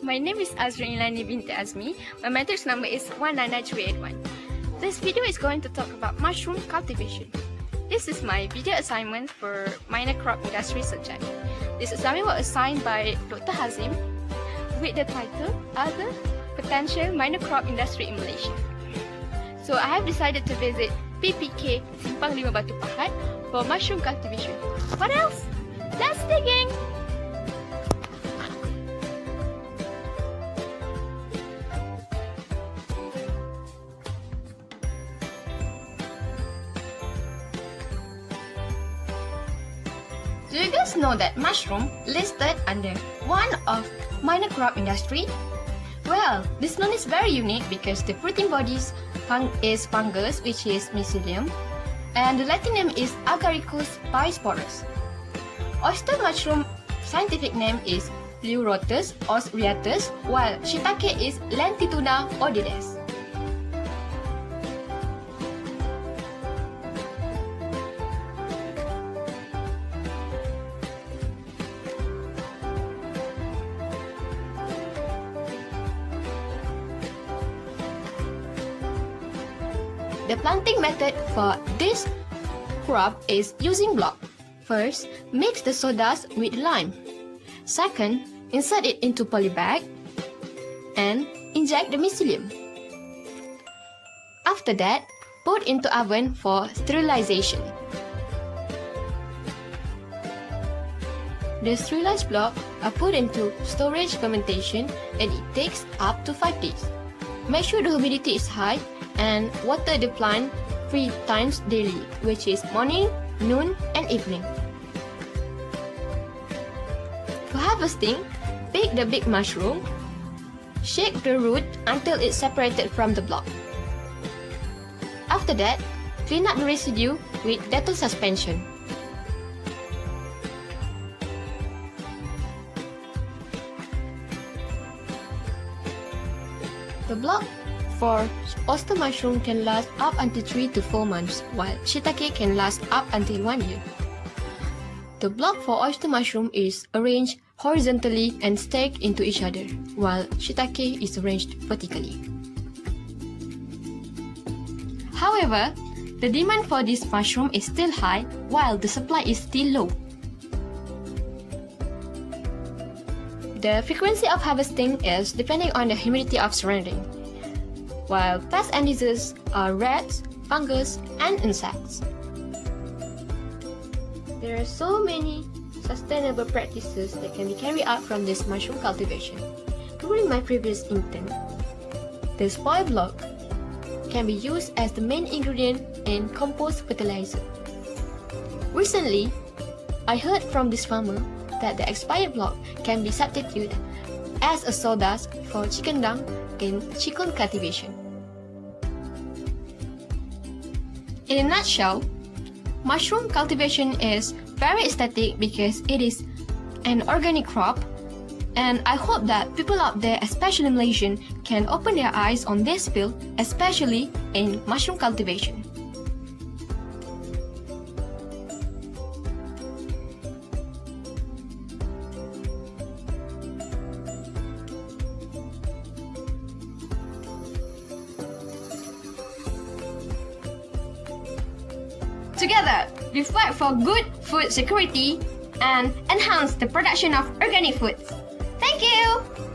my name is Izzuany Azmi. My matrix number is 199381. This video is going to talk about mushroom cultivation. This is my video assignment for minor crop industry subject. This assignment was assigned by Dr. Hazim with the title Other Potential Minor Crop Industry in Malaysia. So I have decided to visit PPK Simpang Lima Batu Pahat for mushroom cultivation. What else? Let's dig in! Do you guys know that mushroom listed under one of minor crop industry? Well, this one is very unique because the fruiting bodies is fungus, which is mycelium, and the Latin name is Agaricus bisporus. Oyster mushroom scientific name is Pleurotus osreatus, while shiitake is Lentituna ododes. The planting method for this crop is using block. First, mix the sawdust with lime. Second, insert it into polybag and inject the mycelium. After that, put into oven for sterilization. The sterilized block are put into storage fermentation and it takes up to 5 days. Make sure the humidity is high and water the plant 3 times daily, which is morning, noon, and evening. For harvesting, pick the big mushroom, shake the root until it's separated from the block. After that, clean up the residue with Dettol suspension. The block for oyster mushroom can last up until 3 to 4 months, while shiitake can last up until 1 year. The block for oyster mushroom is arranged horizontally and stacked into each other, while shiitake is arranged vertically. However, the demand for this mushroom is still high, while the supply is still low. The frequency of harvesting is depending on the humidity of surrounding, while pests and diseases are rats, fungus, and insects. There are so many sustainable practices that can be carried out from this mushroom cultivation. During my previous intern, the spoil block can be used as the main ingredient in compost fertilizer. Recently, I heard from this farmer that the expired block can be substituted as a sawdust for chicken dung in chicken cultivation. In a nutshell, mushroom cultivation is very aesthetic because it is an organic crop, and I hope that people out there, especially Malaysians, can open their eyes on this field, especially in mushroom cultivation. Together, we fight for good food security and enhance the production of organic foods. Thank you!